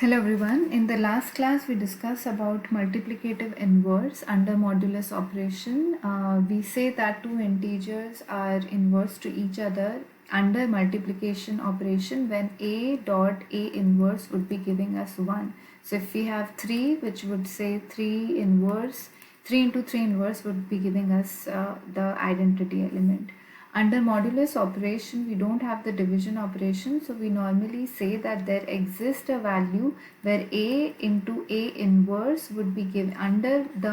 Hello everyone. In the last class we discussed about multiplicative inverse under modulus operation. We say that two integers are inverse to each other under multiplication operation when a dot a inverse would be giving us 1. So if we have 3, which would say 3 inverse, 3 into 3 inverse would be giving us the identity element. Under modulus operation, we don't have the division operation, so we normally say that there exists a value where a into a inverse would be given under the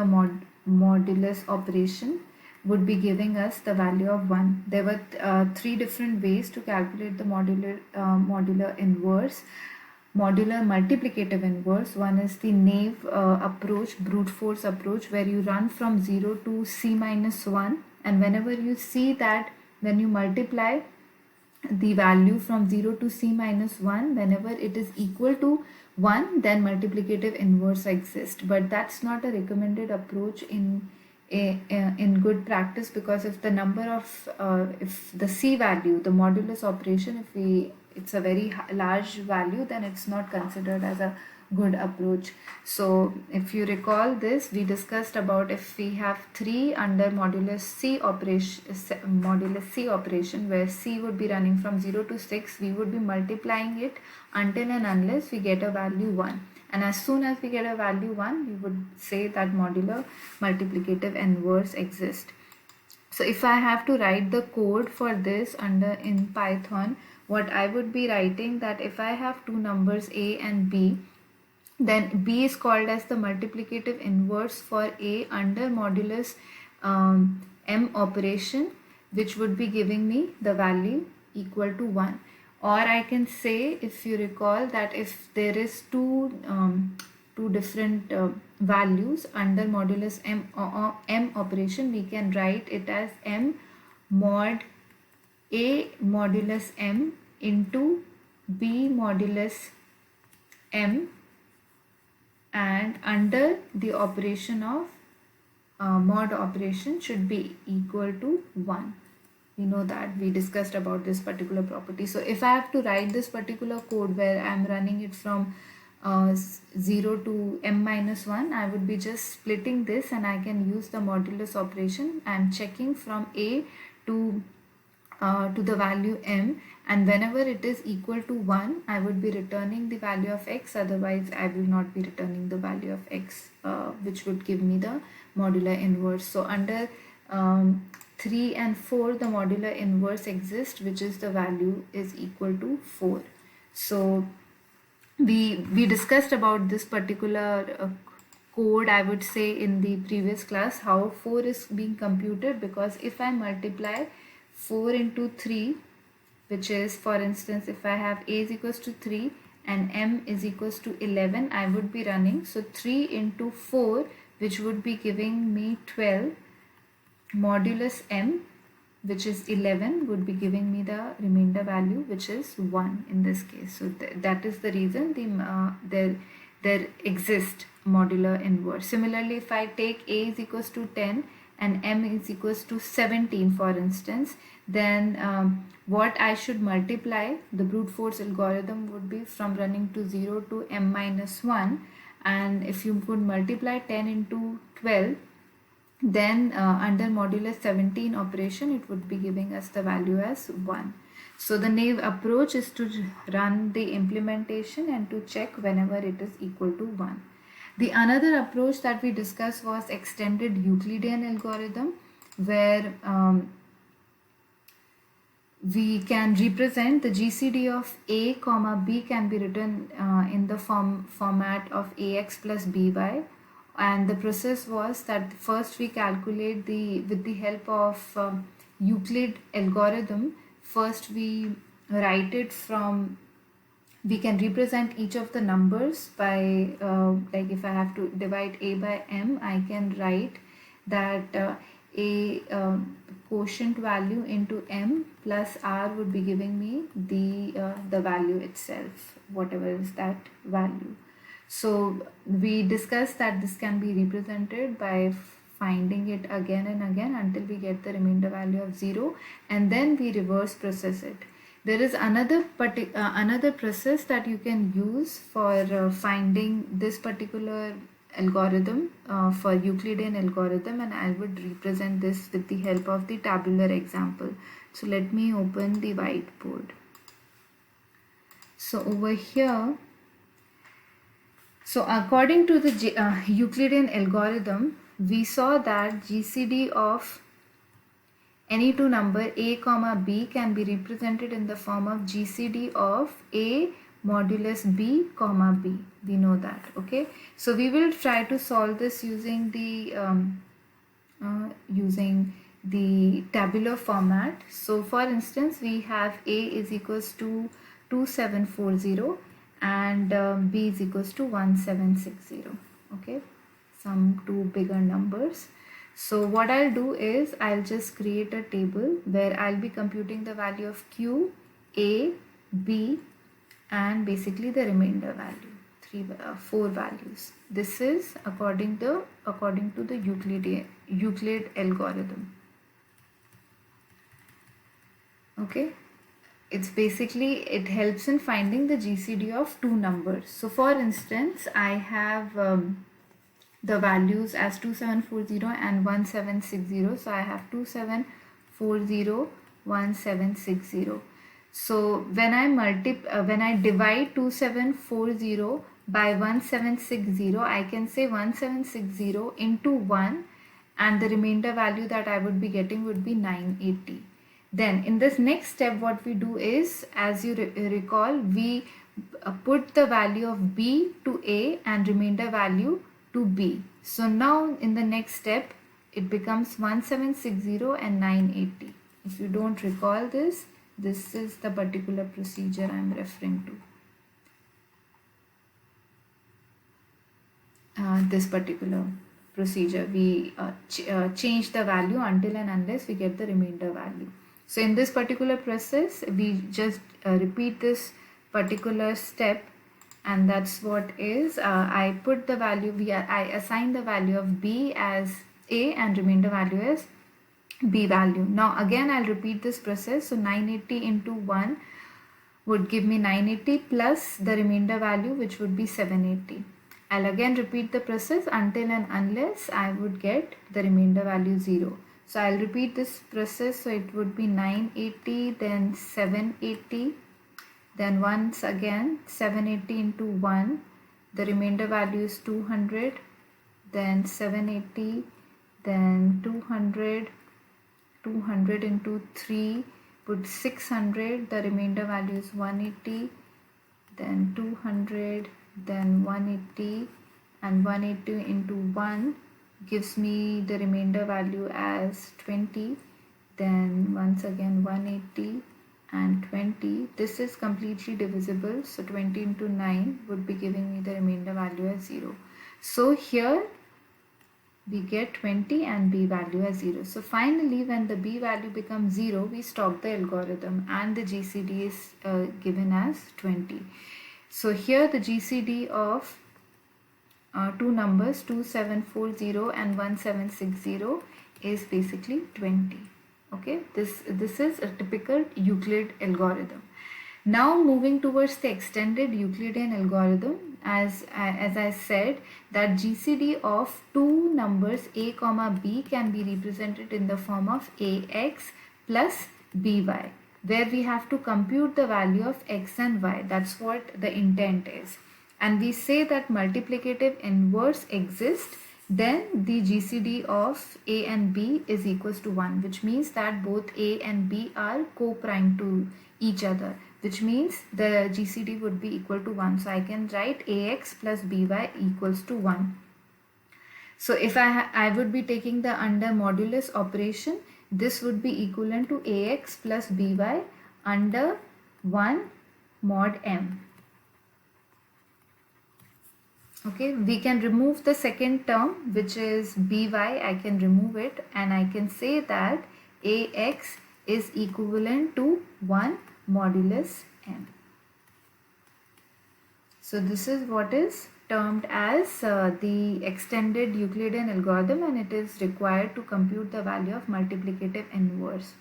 modulus operation would be giving us the value of 1. There were three different ways to calculate the modular inverse. Modular multiplicative inverse. One is the naive approach, brute force approach, where you run from 0 to c minus 1, and whenever you see that when you multiply the value from 0 to c minus 1, whenever it is equal to 1, then multiplicative inverse exists. But that's not a recommended approach in good practice, because if the number of if the c value, the modulus operation, it's a very large value, then it's not considered as a good approach. So if you recall this, we discussed about if we have 3 under modulus c operation, where c would be running from 0 to 6, we would be multiplying it until and unless we get a value 1, and as soon as we get a value 1, we would say that modular multiplicative inverse exists. So if I have to write the code for this in Python, what I would be writing, that if I have two numbers a and b, then b is called as the multiplicative inverse for a under modulus m operation, which would be giving me the value equal to 1. Or I can say, if you recall, that if there is two different values under modulus m operation, we can write it as m mod a modulus m into b modulus m, and under the operation of mod operation should be equal to 1. We know that we discussed about this particular property. So if I have to write this particular code where I am running it from 0 to m minus 1, I would be just splitting this, and I can use the modulus operation. I am checking from a to the value m, and whenever it is equal to 1, I would be returning the value of x, otherwise I will not be returning the value of x, which would give me the modular inverse. So under 3 and 4, the modular inverse exists, which is the value is equal to 4. So we discussed about this particular code, I would say, in the previous class, how 4 is being computed, because if I multiply 4 into 3, which is, for instance, if I have a is equals to 3 and m is equals to 11, I would be running, so 3 into 4, which would be giving me 12, modulus m, which is 11, would be giving me the remainder value, which is 1 in this case. So that is the reason there exists modular inverse. Similarly, if I take a is equals to 10 and m is equals to 17, for instance, then what I should multiply, the brute force algorithm would be from running to 0 to m minus 1, and if you could multiply 10 into 12, then under modulus 17 operation, it would be giving us the value as 1. So the naive approach is to run the implementation and to check whenever it is equal to 1. The another approach that we discussed was extended Euclidean algorithm, where we can represent the GCD of a comma b can be written in the format of ax plus by. And the process was that first we calculate with the help of Euclid algorithm, first we write it from, we can represent each of the numbers by like if I have to divide a by m, I can write that a quotient value into m plus r would be giving me the value itself, whatever is that value. So we discussed that this can be represented by finding it again and again until we get the remainder value of 0, and then we reverse process it. There is another process that you can use for finding this particular algorithm for Euclidean algorithm, and I would represent this with the help of the tabular example. So let me open the whiteboard. So over here, so according to the Euclidean algorithm, we saw that GCD of any two number a comma b can be represented in the form of GCD of a modulus b comma b. We know that. Okay, so we will try to solve this using the tabular format. So for instance, we have a is equals to 2740 and b is equals to 1760. Okay, some two bigger numbers. So what I'll do is I'll just create a table where I'll be computing the value of q, a, b, and basically the remainder value, four values. This is according to the Euclid algorithm. Okay, it's basically, it helps in finding the GCD of two numbers. So for instance, I have the values as 2740 and 1760. So I have 2740, 1760. So when I divide 2740 by 1760, I can say 1760 into 1, and the remainder value that I would be getting would be 980. Then in this next step, what we do is, as you recall, we put the value of b to a and remainder value to b. So now in the next step, it becomes 1760 and 980. If you don't recall this, this is the particular procedure I am referring to. This particular procedure, we change the value until and unless we get the remainder value. So in this particular process, we just repeat this particular step, and that's what is, I put the value, I assign the value of b as a and remainder value as b value. Now again I'll repeat this process. So 980 into 1 would give me 980 plus the remainder value, which would be 780. I'll again repeat the process until and unless I would get the remainder value 0. So I'll repeat this process. So it would be 980, then 780, then once again 780 into 1, the remainder value is 200, then 780, then 200, 200 into 3 would 600, the remainder value is 180, then 200, then 180, and 180 into 1 gives me the remainder value as 20, then once again 180 and 20. This is completely divisible, so 20 into 9 would be giving me the remainder value as 0. So here we get 20 and b value as 0. So finally, when the b value becomes 0, we stop the algorithm and the GCD is given as 20. So here the GCD of two numbers 2740 and 1760 is basically 20. Okay, this is a typical Euclid algorithm. Now moving towards the extended Euclidean algorithm, as I said, that GCD of two numbers a comma b can be represented in the form of ax plus by, where we have to compute the value of x and y. That's what the intent is. And we say that multiplicative inverse exists, then the GCD of a and b is equals to 1, which means that both a and b are co-prime to each other, which means the GCD would be equal to 1. So I can write ax plus by equals to 1. So if I would be taking the under modulus operation, this would be equivalent to ax plus by under 1 mod m. Okay, we can remove the second term, which is by. I can remove it and I can say that ax is equivalent to 1 modulus m. So this is what is termed as the extended Euclidean algorithm, and it is required to compute the value of multiplicative inverse.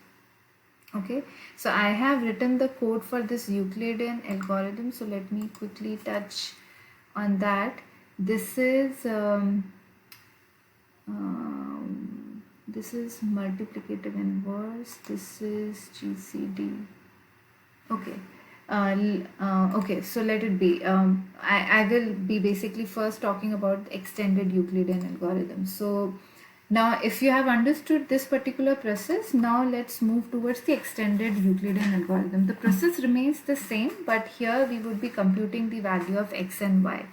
Okay, so I have written the code for this Euclidean algorithm, so let me quickly touch on that. This is this is multiplicative inverse, this is GCD. Okay. Okay, so let it be. I will be basically first talking about extended Euclidean algorithm. So now if you have understood this particular process, now let's move towards the extended Euclidean algorithm. The process remains the same, but here we would be computing the value of x and y.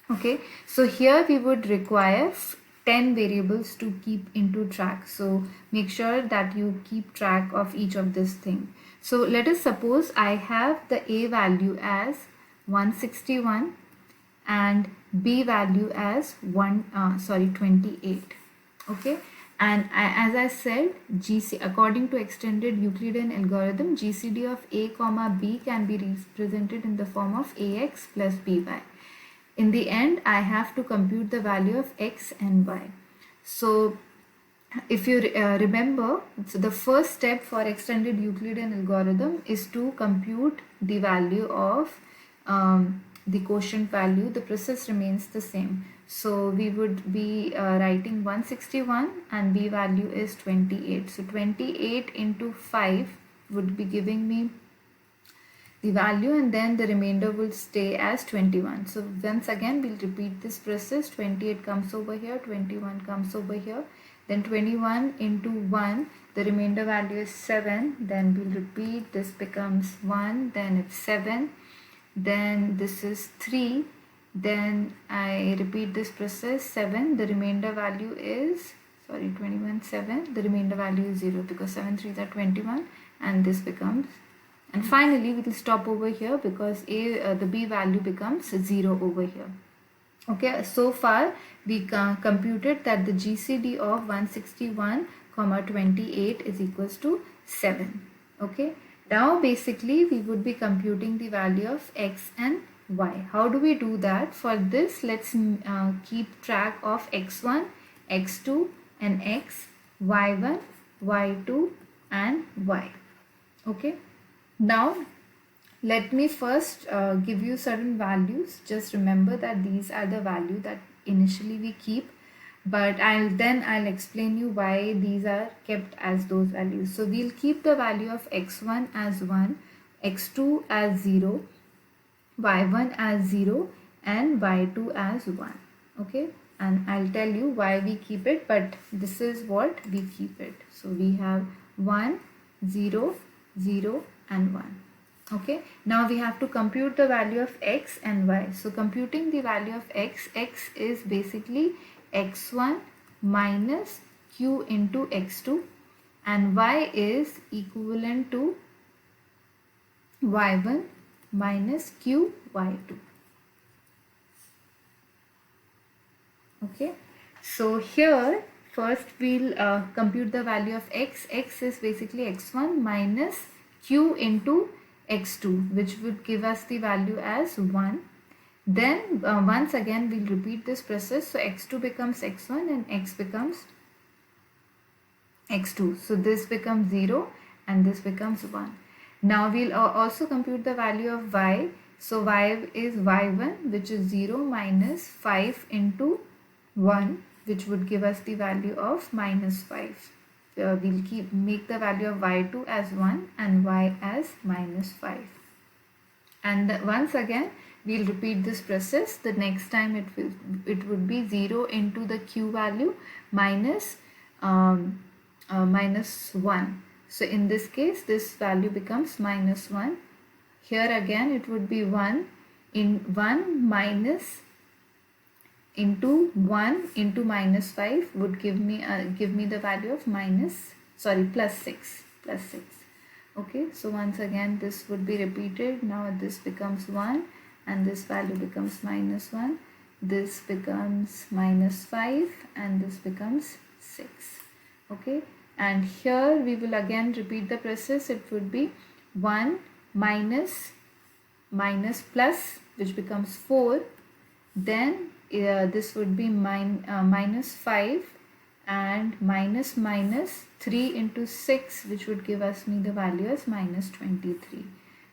Okay, so here we would require 10 variables to keep into track. So make sure that you keep track of each of this thing. So let us suppose I have the a value as 161 and b value as 28. Okay, and as I said, according to extended Euclidean algorithm, GCD of a comma b can be represented in the form of ax plus by. In the end, I have to compute the value of x and y. So if you remember, so the first step for extended Euclidean algorithm is to compute the value of the quotient value. The process remains the same. So we would be writing 161 and b value is 28. So 28 into 5 would be giving me the value, and then the remainder will stay as 21. So once again we'll repeat this process. 28 comes over here, 21 comes over here, then 21 into 1, the remainder value is 7, then we'll repeat, this becomes 1, then it's 7, then this is 3, then I repeat this process, 7, the remainder value is 21, 7, the remainder value is 0 because 7 3s are 21, and this becomes, and finally we will stop over here because the b value becomes 0 over here. Okay, so far we computed that the GCD of 161 comma 28 is equals to 7. Okay, now basically we would be computing the value of x and y. How do we do that? For this, let's keep track of x1, x2 and x, y1, y2 and y. Okay, now let me first give you certain values. Just remember that these are the value that initially we keep, but I'll explain you why these are kept as those values. So we'll keep the value of x1 as 1, x2 as 0, y1 as 0 and y2 as 1. Okay, and I'll tell you why we keep it, but this is what we keep it. So we have 1, 0, 0 and 1. Okay, now we have to compute the value of x and y. So computing the value of x is basically x1 minus q into x2, and y is equivalent to y1 minus q y2. Okay, so here first we'll compute the value of x. X is basically x1 minus q into x2, which would give us the value as 1. Then once again we'll repeat this process. So x2 becomes x1 and x becomes x2. So this becomes 0 and this becomes 1. Now we'll also compute the value of y. So y is y1, which is 0 minus 5 into 1, which would give us the value of minus 5. We'll make the value of y2 as 1 and y as minus 5. And once again we'll repeat this process. The next time it would be 0 into the q value minus minus 1. So in this case this value becomes minus 1. Here again it would be 1 in 1 minus into 1 into minus 5 would give me the value of plus 6. Okay, so once again this would be repeated. Now this becomes 1 and this value becomes minus 1, this becomes minus 5 and this becomes 6. Okay, and here we will again repeat the process. It would be 1 minus plus, which becomes 4, then this would be minus 5 and minus 3 into 6, which would give us me the value as minus 23.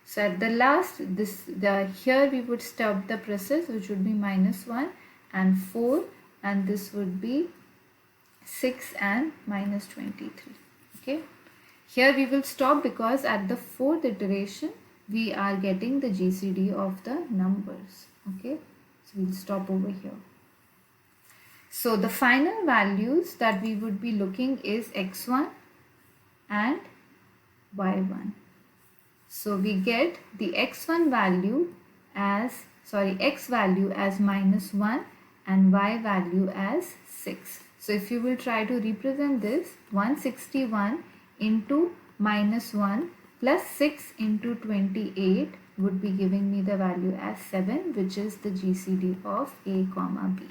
So at the last, here we would stop the process, which would be minus 1 and 4, and this would be 6 and minus 23. Okay, here we will stop because at the fourth iteration we are getting the GCD of the numbers. Okay, so we'll stop over here. So the final values that we would be looking is x1 and y1. So we get the x1 value as, x value as minus 1 and y value as 6. So if you will try to represent this, 161 into minus 1 plus 6 into 28 would be giving me the value as 7, which is the GCD of A comma B.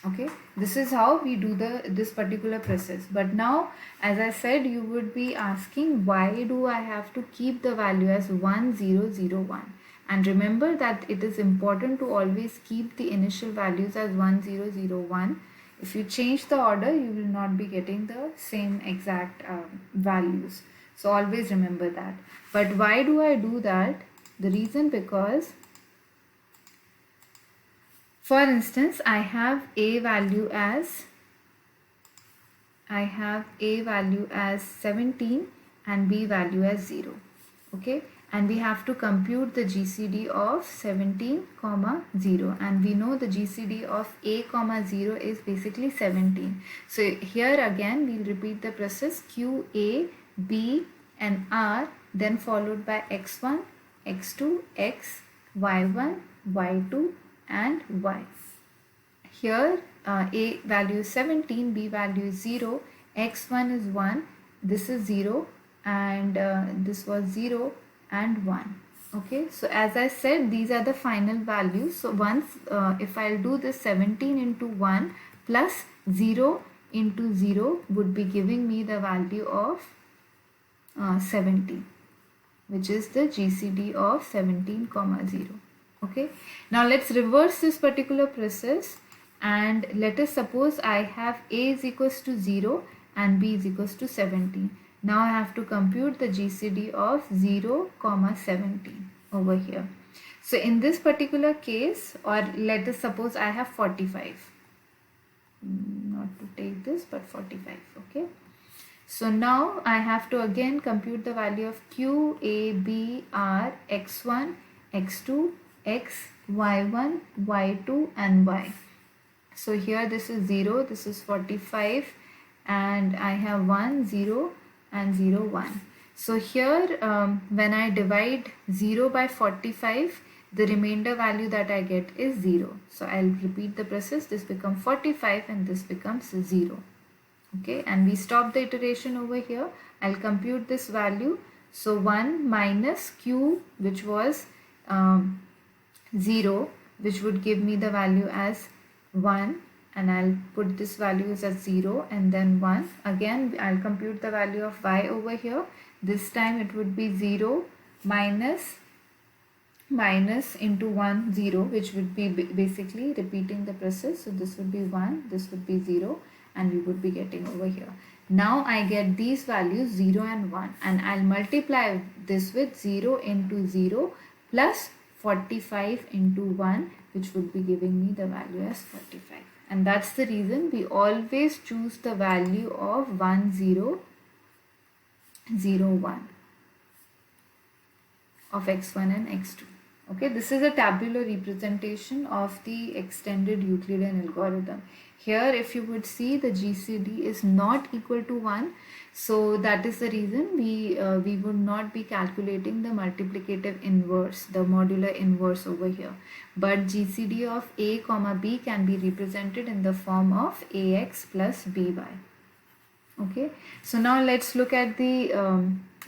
Okay, this is how we do this particular process. But now, as I said, you would be asking, why do I have to keep the value as 1001? And remember that it is important to always keep the initial values as 1001. If you change the order, you will not be getting the same exact values. So always remember that. But why do I do that? The reason, because for instance, I have A value as 17 and B value as 0. Okay, and we have to compute the GCD of 17 comma 0, and we know the GCD of A comma 0 is basically 17. So here again we'll repeat the process: Q, A, B and R, then followed by x1, x2, x, y1, y2 and y. Here A value is 17, B value is 0, x1 is 1, this is 0 and this was 0 and 1. Okay, so as I said, these are the final values. So once if I'll do this, 17 into 1 plus 0 into 0 would be giving me the value of 17, which is the GCD of 17 comma 0. Okay, now let's reverse this particular process, and let us suppose I have A is equals to 0 and B is equals to 17. Now I have to compute the GCD of 0 comma 17 over here. So in this particular case, or let us suppose I have 45, not to take this but 45. Okay, so now I have to again compute the value of Q, A, B, R, x1, x2, x, y1, y2 and y. So here this is 0, this is 45 and I have 1, 0 and 0, 1. So here when I divide 0 by 45, the remainder value that I get is 0. So I'll repeat the process. This becomes 45 and this becomes 0. Okay, and we stop the iteration over here. I'll compute this value. So 1 minus Q, which was 0, which would give me the value as 1, and I'll put this value as 0 and then 1. Again I'll compute the value of y over here. This time it would be 0 minus into 1, 0, which would be basically repeating the process. So this would be 1, this would be 0, and we would be getting over here. Now I get these values 0 and 1, and I'll multiply this with 0 into 0 plus 45 into 1, which would be giving me the value as 45. And that's the reason we always choose the value of 1001 of x1 and x2. Okay, this is a tabular representation of the extended Euclidean algorithm. Here if you would see, the GCD is not equal to 1, so that is the reason we would not be calculating the multiplicative inverse, the modular inverse over here. But GCD of A comma B can be represented in the form of AX plus BY. Okay, so now let's look at the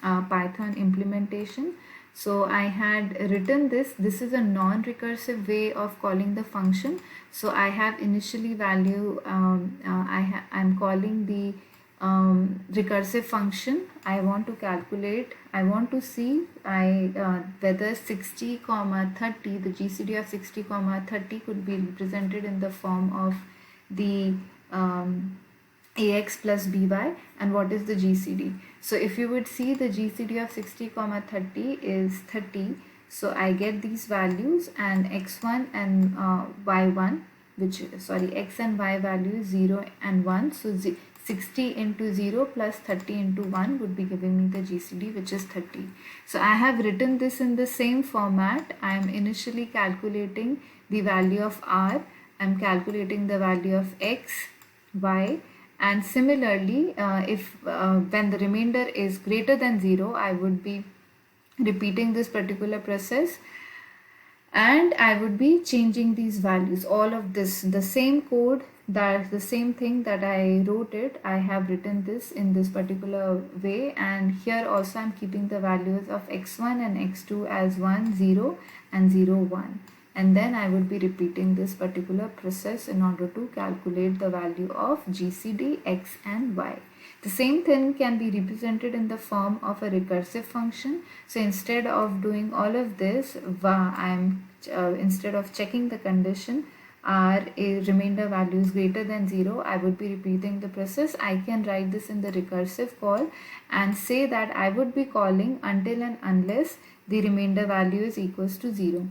Python implementation. So I had written this is a non-recursive way of calling the function. So I have initially value, I'm calling the recursive function. I want to calculate, I want to see whether 60 comma 30, the GCD of 60 comma 30 could be represented in the form of the ax plus by, and what is the GCD. So if you would see, the GCD of 60 comma 30 is 30. So I get these values, and x1 and y1, which sorry, x and y value is 0 and 1. So 60 into 0 plus 30 into 1 would be giving me the GCD, which is 30. So I have written this in the same format. I am initially calculating the value of r, I am calculating the value of x, y, and similarly if when the remainder is greater than 0, I would be repeating this particular process, and I would be changing these values. All of this, the same code, that the same thing that I wrote it, I have written this in this particular way, and here also I'm keeping the values of x1 and x2 as 1 0 and 0 1, and then I would be repeating this particular process in order to calculate the value of GCD x and y. The same thing can be represented in the form of a recursive function. So instead of doing all of this, instead of checking the condition r a remainder value is greater than 0, I would be repeating the process. I can write this in the recursive call and say that I would be calling until and unless the remainder value is equals to 0.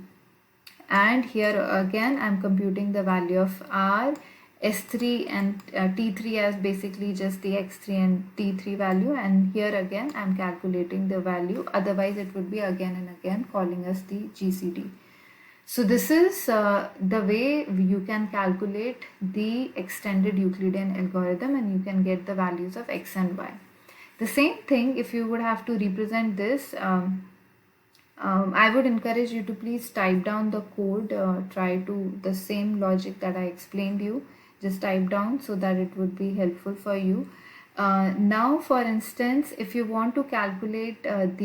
And here again I'm computing the value of r, s3 and t3 as basically just the x3 and t3 value, and here again I'm calculating the value, otherwise it would be again and again calling us the GCD. So this is the way you can calculate the extended Euclidean algorithm, and you can get the values of x and y. The same thing, if you would have to represent this, I would encourage you to please type down the code, try to the same logic that I explained you, just type down so that it would be helpful for you. Now for instance, if you want to calculate with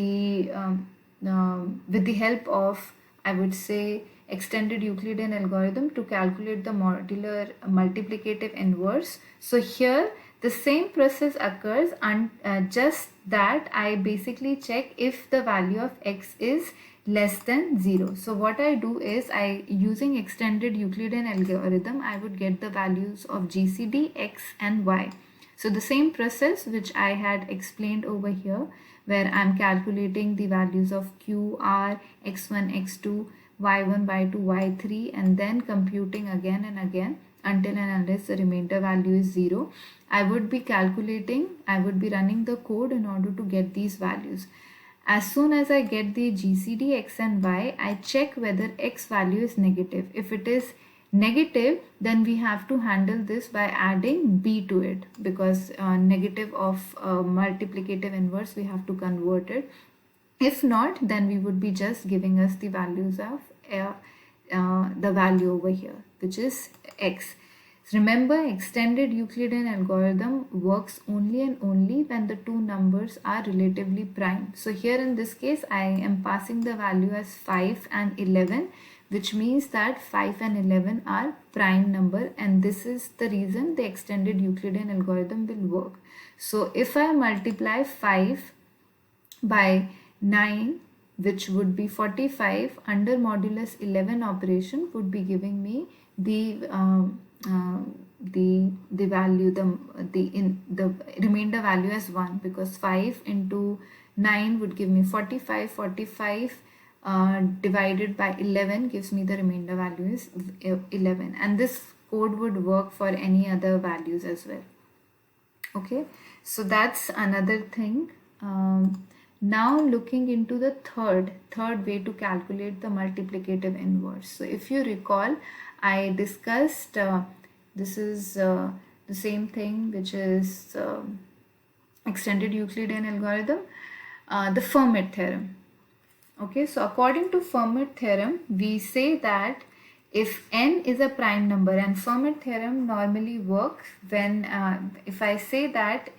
the help of, I would say, extended Euclidean algorithm to calculate the modular multiplicative inverse. So here the same process occurs, and just that I basically check if the value of x is less than 0. So what I do is, using extended Euclidean algorithm, I would get the values of GCD, x and y. So the same process which I had explained over here, where I'm calculating the values of q, r, x1, x2, y1, y2, y3, and then computing again and again until and unless the remainder value is 0. I would be running the code in order to get these values. As soon as I get the GCD x and y, I check whether x value is negative. If it is negative, then we have to handle this by adding b to it, because negative of multiplicative inverse, we have to convert it. If not, then we would be just giving us the values of the value over here, which is x. Remember, extended Euclidean algorithm works only and only when the two numbers are relatively prime. So here in this case, I am passing the value as 5 and 11, which means that 5 and 11 are prime number, and this is the reason the extended Euclidean algorithm will work. So if I multiply 5 by 9, which would be 45, under modulus 11 operation would be giving me the value, the remainder value as 1, because 5 into 9 would give me 45. 45 divided by 11 gives me the remainder value is 11, and this code would work for any other values as well. Okay, so that's another thing. Now looking into the third way to calculate the multiplicative inverse. So if you recall, I discussed this is the same thing, which is extended Euclidean algorithm, the Fermat theorem. Okay, so according to Fermat theorem, we say that if n is a prime number, and Fermat theorem normally works when if I say that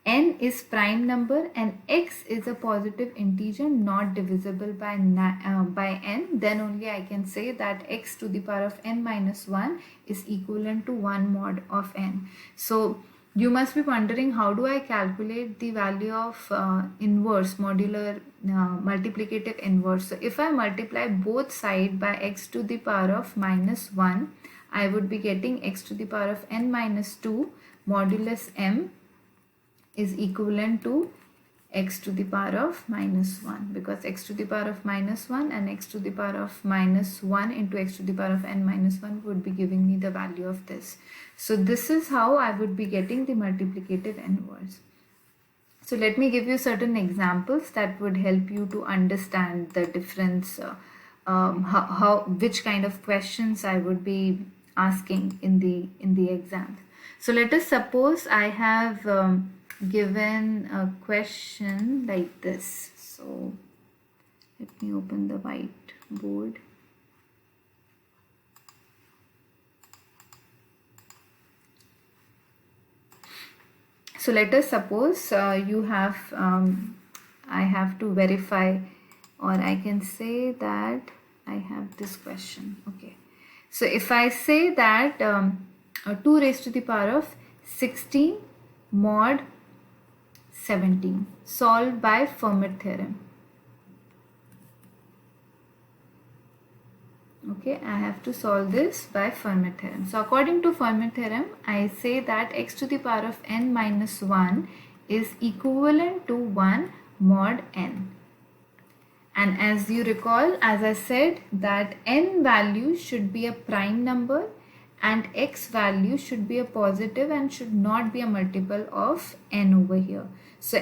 n is prime number and x is a positive integer not divisible by n, then only I can say that x to the power of n minus 1 is equivalent to 1 mod of n. So you must be wondering, how do I calculate the value of inverse, modular multiplicative inverse? So if I multiply both sides by x to the power of minus 1, I would be getting x to the power of n minus 2 modulus m is equivalent to x to the power of minus 1, because x to the power of minus 1 and x to the power of minus 1 into x to the power of n minus 1 would be giving me the value of this. So this is how I would be getting the multiplicative inverse. So let me give you certain examples that would help you to understand the difference, which kind of questions I would be asking in the exam. So let us suppose I have given a question like this. So let me open the whiteboard. So let us suppose you have, I have to verify, or I can say that I have this question. Okay. So if I say that 2 raised to the power of 16 mod 17 solved by Fermat theorem. Okay, I have to solve this by Fermat theorem. So according to Fermat theorem, I say that x to the power of n minus 1 is equivalent to 1 mod n. And as you recall, as I said, that n value should be a prime number and x value should be a positive and should not be a multiple of n over here. So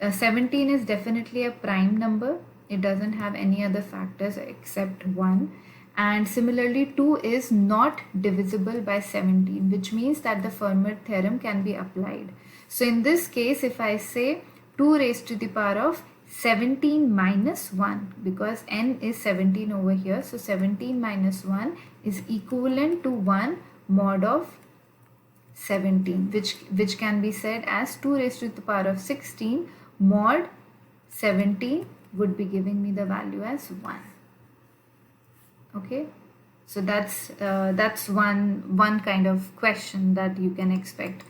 17 is definitely a prime number. It doesn't have any other factors except 1. And similarly 2 is not divisible by 17, which means that the Fermat theorem can be applied. So in this case, if I say 2 raised to the power of 17 minus 1, because n is 17 over here, so 17 minus 1 is equivalent to 1 mod of 17, which can be said as 2 raised to the power of 16 mod 17 would be giving me the value as 1. Okay, so that's one kind of question that you can expect.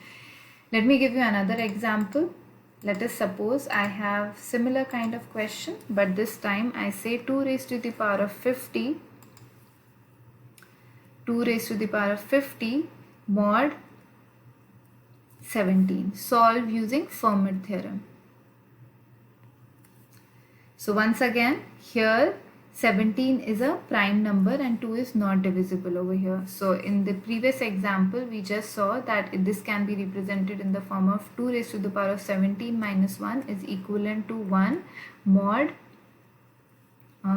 Let me give you another example. Let us suppose I have similar kind of question, but this time I say 2 raised to the power of 50 mod 17 solve using Fermat theorem. So once again, here 17 is a prime number and 2 is not divisible over here. So in the previous example, we just saw that this can be represented in the form of 2 raised to the power of 17 minus 1 is equivalent to 1 mod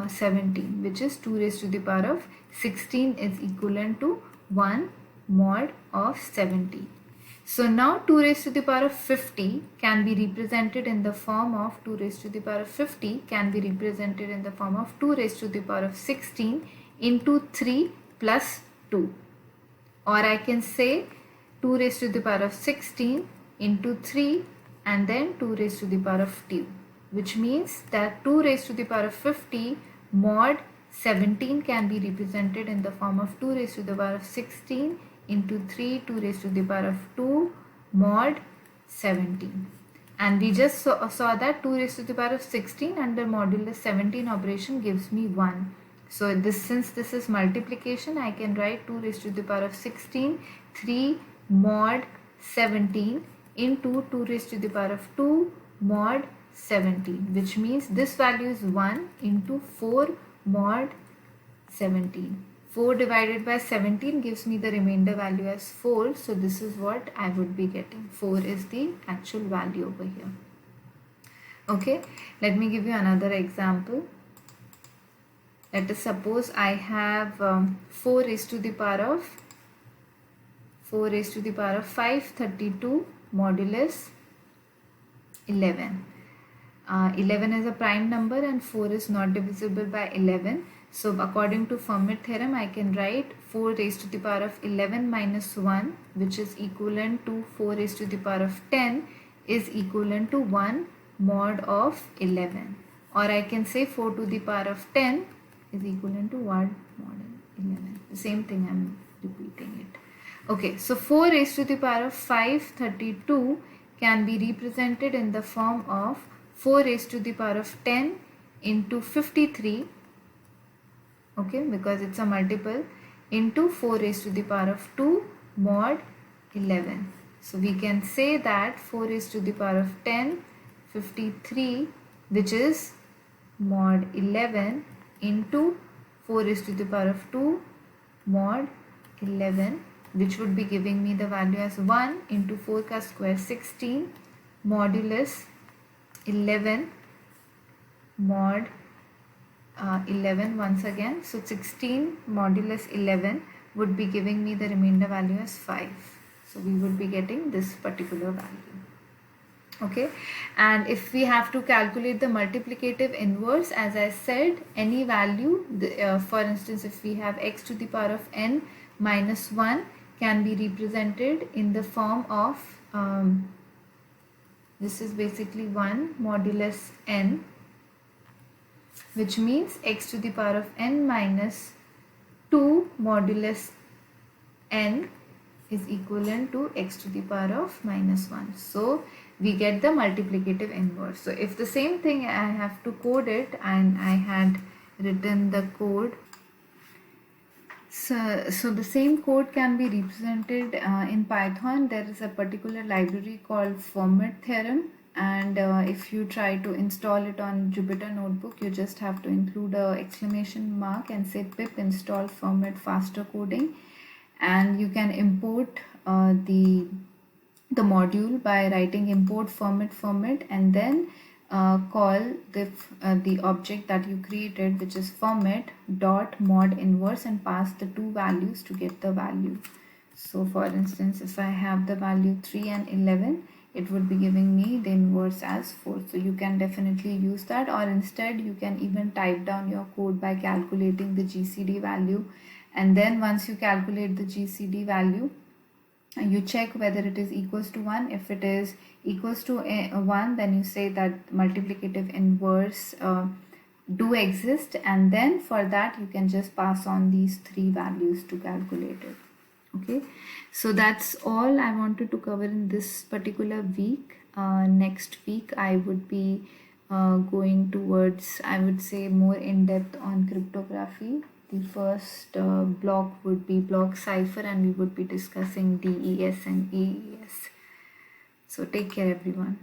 17, which is 2 raised to the power of 16 is equivalent to 1 mod of 17. So now 2 raised to the power of 50 can be represented in the form of 2 raised to the power of 50 can be represented in the form of 2 raised to the power of 16 into 3 plus 2. Or I can say 2 raised to the power of 16 into 3 and then 2 raised to the power of 2, which means that 2 raised to the power of 50 mod 17 can be represented in the form of 2 raised to the power of 16 into 3 2 raised to the power of 2 mod 17. And we just saw that 2 raised to the power of 16 under modulus 17 operation gives me 1. So since this is multiplication, I can write 2 raised to the power of 16 3 mod 17 into 2 raised to the power of 2 mod 17, which means this value is 1 into 4 mod 17. 4 divided by 17 gives me the remainder value as 4. So this is what I would be getting. 4 is the actual value over here. Okay, let me give you another example. Let us suppose I have 4 raised to the power of 532 modulus 11. 11 is a prime number and 4 is not divisible by 11. So according to Fermat theorem, I can write 4 raised to the power of 11 minus 1, which is equivalent to 4 raised to the power of 10 is equivalent to 1 mod of 11. Or I can say 4 to the power of 10 is equivalent to 1 mod 11. The same thing, I am repeating it. Okay, so 4 raised to the power of 532 can be represented in the form of 4 raised to the power of 10 into 53, okay, because it's a multiple, into 4 raised to the power of 2 mod 11. So we can say that 4 raised to the power of 10, 53, which is mod 11 into 4 raised to the power of 2 mod 11, which would be giving me the value as 1 into 4 ka square 16 modulus 11 mod 11 once again. So 16 modulus 11 would be giving me the remainder value as 5. So we would be getting this particular value. Okay, and if we have to calculate the multiplicative inverse, as I said, any value, for instance, if we have x to the power of n minus 1 can be represented in the form of, this is basically 1 modulus n, which means x to the power of n minus 2 modulus n is equivalent to x to the power of minus 1. So we get the multiplicative inverse. So if the same thing I have to code it, and I had written the code, so the same code can be represented in Python. There is a particular library called format theorem, and if you try to install it on Jupyter Notebook, you just have to include a exclamation mark and say pip install format faster coding, and you can import the module by writing import format and then call the object that you created, which is format dot mod inverse, and pass the two values to get the value. So for instance, if I have the value 3 and 11, it would be giving me the inverse as 4. So you can definitely use that, or instead you can even type down your code by calculating the GCD value, and then once you calculate the GCD value, you check whether it is equals to 1. If it is equals to 1, then you say that multiplicative inverse do exist, and then for that you can just pass on these three values to calculate it. Okay, so that's all I wanted to cover in this particular week. Next week I would be going towards, I would say, more in depth on cryptography. The first block would be block cipher, and we would be discussing DES and AES. So take care everyone.